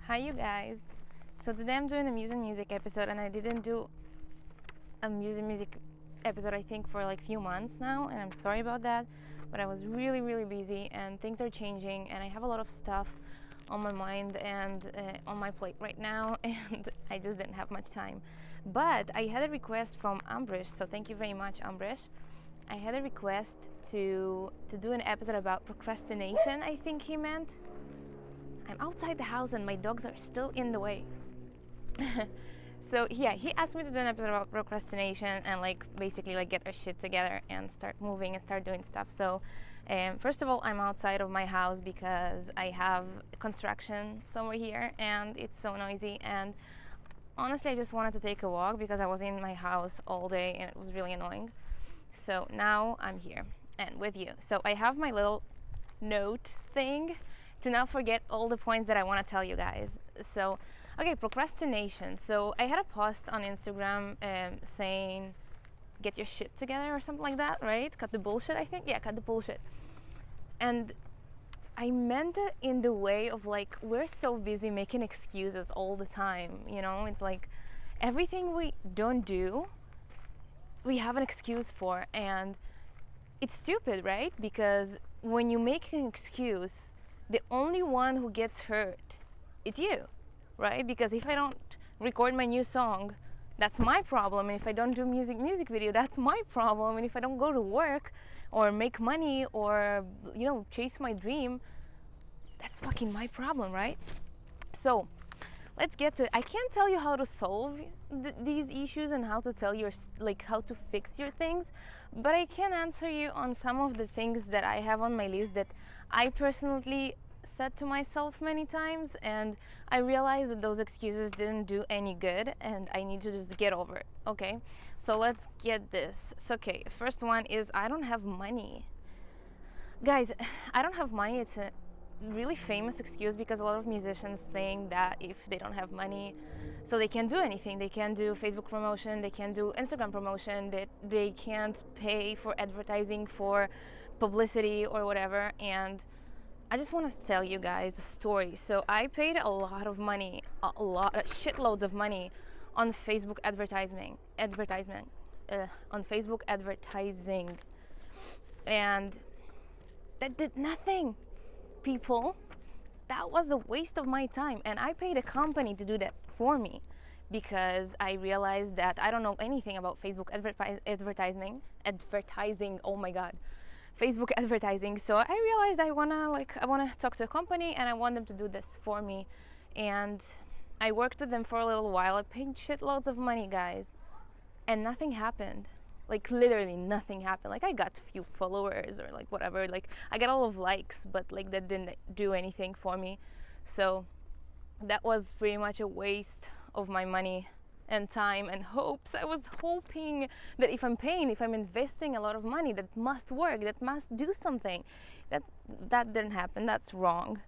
Hi you guys. So today I'm doing a music episode, and I didn't do a music episode I think for like few months now, and I'm sorry about that, but I was really busy and things are changing and I have a lot of stuff on my mind and on my plate right now and I just didn't have much time. But I had a request from Ambrish, so thank you very much, Ambrish. I had a request to do an episode about procrastination, I think he meant. I'm outside the house and my dogs are still in the way. So yeah, he asked me to do an episode about procrastination and like basically like get our shit together and start moving and start doing stuff. So first of all, I'm outside of my house because I have construction somewhere here and it's so noisy, and honestly I just wanted to take a walk because I was in my house all day and it was really annoying. So now I'm here and with you. So I have my little note thing to not forget all the points that I want to tell you guys. So, okay, procrastination. So I had a post on Instagram saying, get your shit together or something like that, right? Cut the bullshit, I think. Yeah, cut the bullshit. And I meant it in the way of like, we're so busy making excuses all the time, you know? It's like everything we don't do, we have an excuse for. And it's stupid, right? Because when you make an excuse, the only one who gets hurt, it's you, right? Because if I don't record my new song, that's my problem. And if I don't do music video, that's my problem. And if I don't go to work or make money or, you know, chase my dream, that's fucking my problem, right? So let's get to it. I can't tell you how to solve these issues and how to tell your, like, how to fix your things, but I can answer you on some of the things that I have on my list that I personally said to myself many times, and I realized that those excuses didn't do any good and I need to just get over it. Okay, so let's get this. So, okay, first one is I don't have money. Guys, I don't have money. It's a really famous excuse because a lot of musicians think that if they don't have money, so they can't do anything. They can't do Facebook promotion, they can't do Instagram promotion, they can't pay for advertising, for publicity or whatever. And I just want to tell you guys a story. So I paid a lot of money, shitloads of money on Facebook advertising, on Facebook advertising, and that did nothing. People, that was a waste of my time, and I paid a company to do that for me because I realized that I don't know anything about Facebook advertising. Oh my god, Facebook advertising. So I realized I wanna talk to a company and I want them to do this for me, and I worked with them for a little while. I paid shitloads of money, guys, and nothing happened. Like literally nothing happened. Like I got few followers or like whatever, like I got a lot of likes, but like that didn't do anything for me. So that was pretty much a waste of my money and time and hopes. I was hoping that if I'm investing a lot of money, that must work, that must do something. That didn't happen. That's wrong.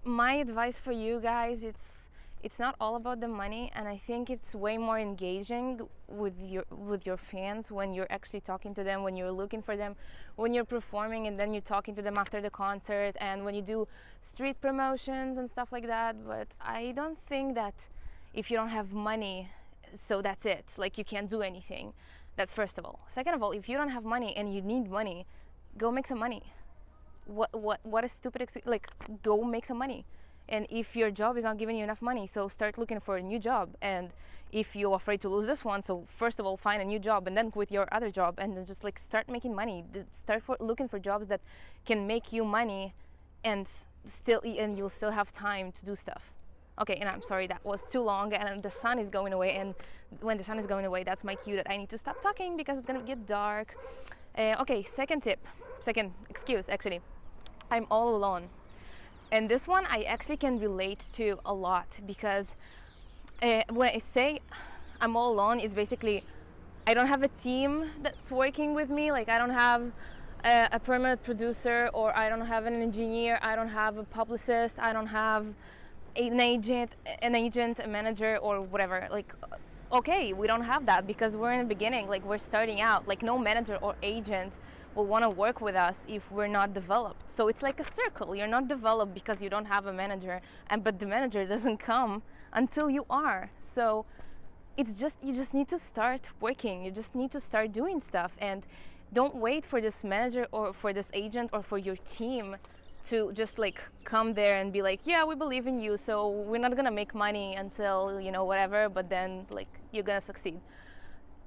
My advice for you guys, it's not all about the money, and I think it's way more engaging with your fans when you're actually talking to them, when you're looking for them, when you're performing and then you're talking to them after the concert, and when you do street promotions and stuff like that. But I don't think that if you don't have money, so that's it, like you can't do anything. That's first of all. Second of all, if you don't have money and you need money, go make some money. What a stupid excuse. Like, go make some money. And if your job is not giving you enough money, so start looking for a new job. And if you're afraid to lose this one, so first of all find a new job and then quit your other job and then just like start making money. Looking for jobs that can make you money and you'll still have time to do stuff. Okay, and I'm sorry that was too long and the sun is going away, and when the sun is going away, that's my cue that I need to stop talking because it's gonna get dark. Okay, second excuse actually. I'm all alone. And this one I actually can relate to a lot because when I say I'm all alone, it's basically I don't have a team that's working with me. Like I don't have a permanent producer, or I don't have an engineer, I don't have a publicist, I don't have an agent, a manager, or whatever. Like, okay, we don't have that because we're in the beginning, like we're starting out. Like no manager or agent will want to work with us if we're not developed. So it's like a circle. You're not developed because you don't have a manager, but the manager doesn't come until you are. So it's just, you just need to start working. You just need to start doing stuff, and don't wait for this manager or for this agent or for your team to just like come there and be like, yeah, we believe in you, so we're not gonna make money until, you know, whatever, but then like you're gonna succeed.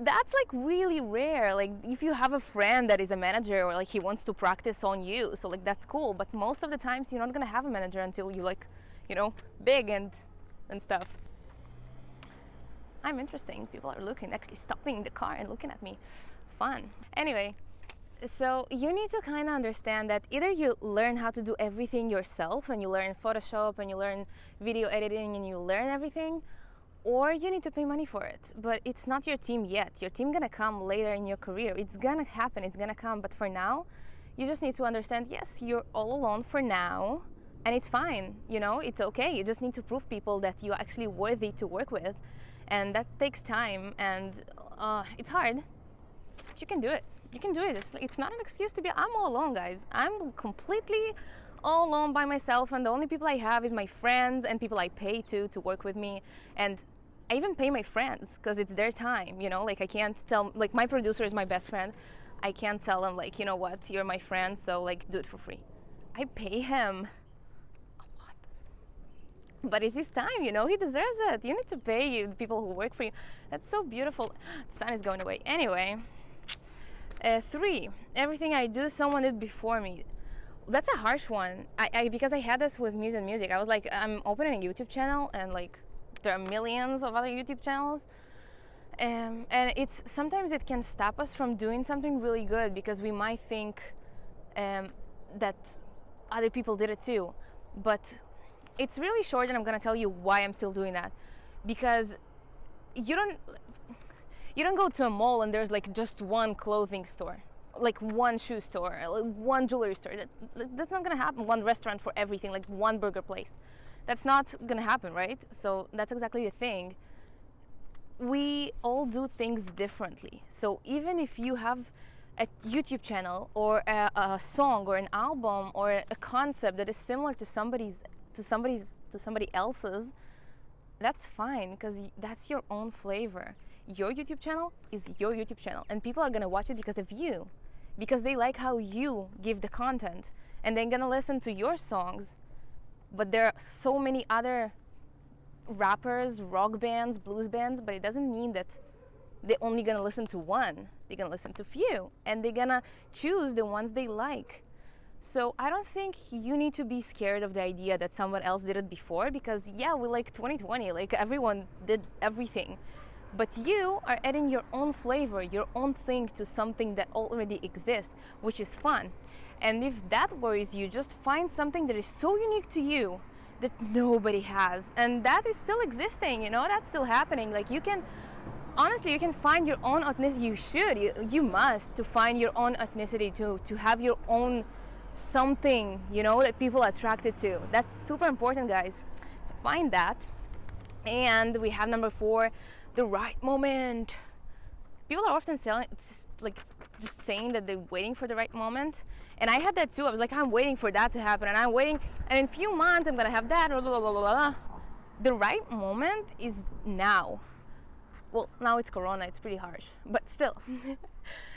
That's like really rare. Like if you have a friend that is a manager, or like he wants to practice on you, so like that's cool, but most of the times you're not gonna have a manager until you like, you know, big and stuff. I'm interesting. People are looking, actually stopping the car and looking at me. Fun. Anyway, so you need to kind of understand that either you learn how to do everything yourself, and you learn Photoshop and you learn video editing and you learn everything, or you need to pay money for it. But it's not your team yet. Your team gonna come later in your career. It's gonna happen, it's gonna come. But for now, you just need to understand, yes, you're all alone for now, and it's fine, you know, it's okay. You just need to prove people that you're actually worthy to work with, and that takes time, and it's hard. But you can do it. You can do it. It's not an excuse to be, I'm all alone, guys. I'm completely all alone by myself, and the only people I have is my friends and people I pay to work with me. And I even pay my friends because it's their time, you know, like I can't tell, like my producer is my best friend. I can't tell him like, you know what, you're my friend, so like do it for free. I pay him a lot. But it's his time, you know, he deserves it. You need to pay the people who work for you. That's so beautiful. The sun is going away. Anyway. 3, everything I do, someone did before me. That's a harsh one. Because I had this with music. I was like, I'm opening a YouTube channel, and like there are millions of other YouTube channels. And it's sometimes it can stop us from doing something really good because we might think that other people did it too. But it's really short, and I'm gonna tell you why I'm still doing that. Because you don't go to a mall and there's like just one clothing store, like one shoe store, like one jewelry store. That's not gonna happen. One restaurant for everything, like one burger place. That's not gonna happen, right? So that's exactly the thing. We all do things differently. So even if you have a YouTube channel or a song or an album or a concept that is similar to somebody else's, that's fine, because that's your own flavor. Your YouTube channel is your YouTube channel, and people are gonna watch it because of you, because they like how you give the content, and they're gonna listen to your songs. But there are so many other rappers, rock bands, blues bands, but it doesn't mean that they're only gonna listen to one. They're gonna listen to few, and they're gonna choose the ones they like. So I don't think you need to be scared of the idea that someone else did it before, because yeah, we like 2020, like everyone did everything. But you are adding your own flavor, your own thing to something that already exists, which is fun. And if that worries you, just find something that is so unique to you that nobody has. And that is still existing, you know, that's still happening. Like you can, honestly, you can find your own ethnicity. You should, you must, to find your own ethnicity, to have your own something, you know, that people are attracted to. That's super important, guys. So find that. And we have number 4, the right moment. People are often just saying that they're waiting for the right moment, and I had that too. I was like, I'm waiting for that to happen, and I'm waiting, and in a few months I'm gonna have that. Blah, blah, blah, blah, blah. The right moment is now. Well, now it's Corona, it's pretty harsh, but still.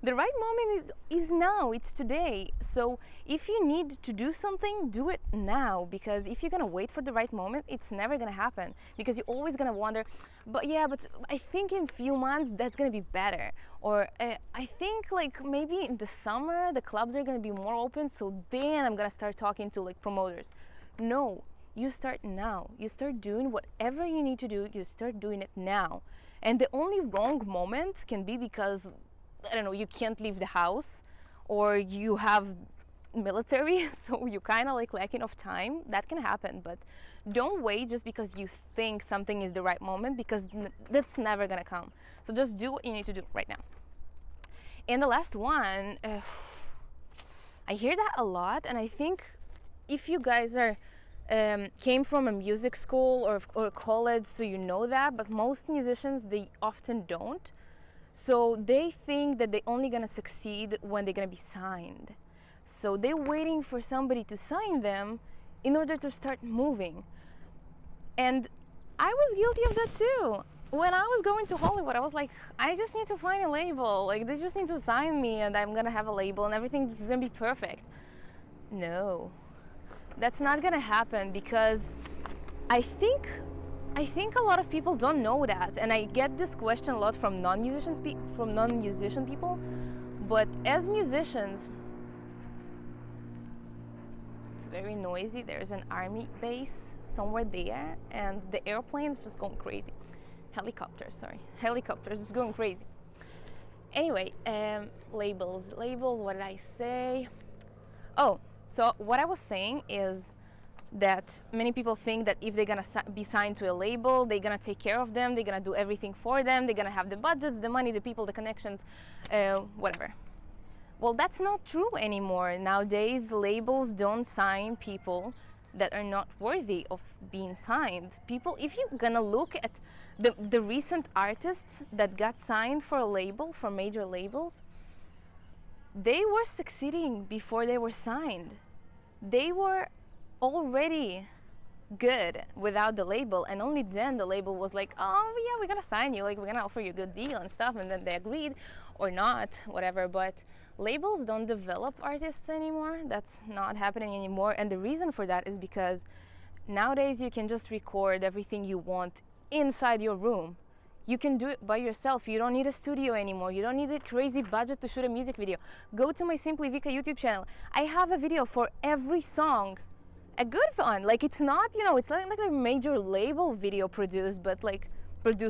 The right moment is now, it's today. So if you need to do something, do it now, because if you're gonna wait for the right moment, it's never gonna happen, because you're always gonna wonder, but I think in few months that's gonna be better, or I think like maybe in the summer the clubs are gonna be more open, so then I'm gonna start talking to like promoters. No, you start now. You start doing whatever you need to do, you start doing it now. And the only wrong moment can be because, I don't know, you can't leave the house, or you have military, so you kind of like lacking of time. That can happen, but don't wait just because you think something is the right moment, because that's never gonna come. So just do what you need to do right now. And the last one, I hear that a lot, and I think if you guys are came from a music school or college, so you know that, but most musicians, they often don't. So they think that they're only gonna succeed when they're gonna be signed. So they're waiting for somebody to sign them in order to start moving. And I was guilty of that too. When I was going to Hollywood, I was like, I just need to find a label. Like, they just need to sign me and I'm gonna have a label and everything's just gonna be perfect. No, that's not gonna happen, because I think a lot of people don't know that, and I get this question a lot from non-musician people. But as musicians, it's very noisy. There's an army base somewhere there, and the airplane's just going crazy. Helicopters just going crazy. Anyway, labels. What did I say? Oh, so what I was saying is that many people think that if they're gonna be signed to a label, they're gonna take care of them, they're gonna do everything for them, they're gonna have the budgets, the money, the people, the connections, whatever. Well, that's not true anymore. Nowadays, labels don't sign people that are not worthy of being signed. People, if you're gonna look at the recent artists that got signed for a label, for major labels, they were succeeding before they were signed. They were already good without the label, and only then the label was like, oh yeah, we're gonna sign you, like we're gonna offer you a good deal and stuff, and then they agreed or not, whatever. But labels don't develop artists anymore. That's not happening anymore, and the reason for that is because nowadays you can just record everything you want inside your room. You can do it by yourself. You don't need a studio anymore. You don't need a crazy budget to shoot a music video. Go to my Simply Vika YouTube channel. I have a video for every song. A good one. Like, it's not, it's like a major label video produced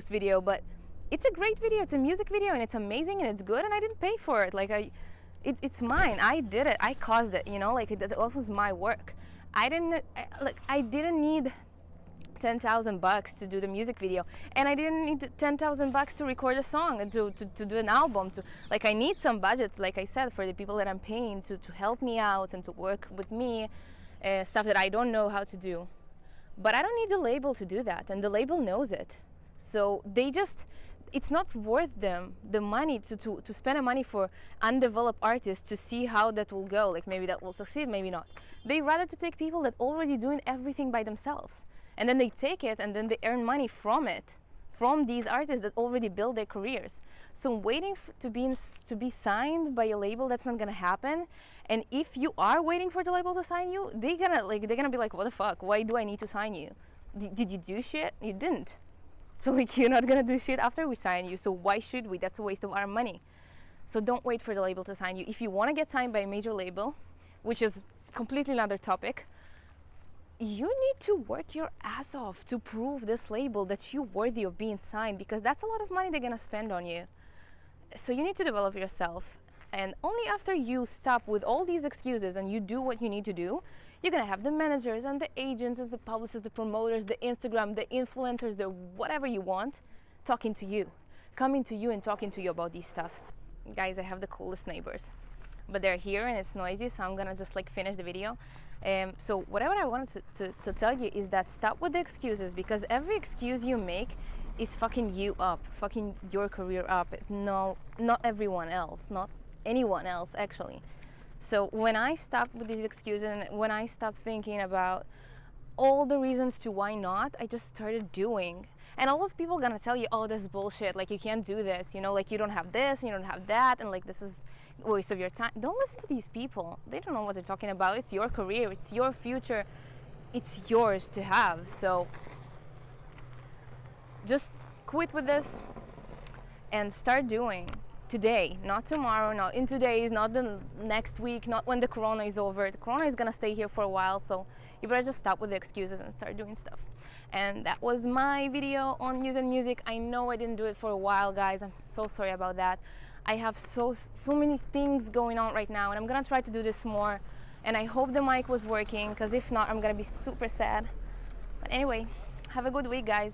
video, but it's a great video. It's a music video, and it's amazing, and it's good, and I didn't pay for it. Like, it's mine. I did it. I caused it, like that was my work. I didn't need $10,000 to do the music video, and I didn't need $10,000 to record a song and to do an album. I need some budget, like I said, for the people that I'm paying to help me out and to work with me, stuff that I don't know how to do. But I don't need the label to do that, and the label knows it. So it's not worth them the money to spend the money for undeveloped artists to see how that will go. Like, maybe that will succeed, maybe not. They rather to take people that already doing everything by themselves. And then they take it, and then they earn money from it, from these artists that already built their careers. So waiting to be signed by a label, that's not gonna happen. And if you are waiting for the label to sign you, they're gonna be like, what the fuck? Why do I need to sign you? Did you do shit? You didn't. So you're not gonna do shit after we sign you. So why should we? That's a waste of our money. So don't wait for the label to sign you. If you want to get signed by a major label, which is completely another topic, you need to work your ass off to prove this label that you're worthy of being signed, because that's a lot of money they're gonna spend on you. So you need to develop yourself, and only after you stop with all these excuses and you do what you need to do, you're gonna have the managers and the agents and the publicists, the promoters, the Instagram, the influencers, the whatever you want, talking to you, coming to you and talking to you about these stuff. Guys, I have the coolest neighbors, but they're here and it's noisy, so I'm gonna just finish the video. So whatever I wanted to tell you is that stop with the excuses, because every excuse you make is fucking you up, fucking your career up. No, not everyone else, not anyone else actually. So when I stopped with these excuses, and when I stopped thinking about all the reasons to why not, I just started doing. And a lot of people gonna tell you, oh, this is bullshit, like you can't do this, you don't have this, you don't have that, and this is a waste of your time. Don't listen to these people. They don't know what they're talking about. It's your career, it's your future, it's yours to have. So just quit with this and start doing today, not tomorrow, not in 2 days, not the next week, not when the corona is over. The corona is gonna stay here for a while, so you better just stop with the excuses and start doing stuff. And that was my video on using music. I know I didn't do it for a while, guys. I'm so sorry about that. I have so many things going on right now, and I'm gonna try to do this more. And I hope the mic was working, because if not, I'm gonna be super sad. But anyway, have a good week, guys.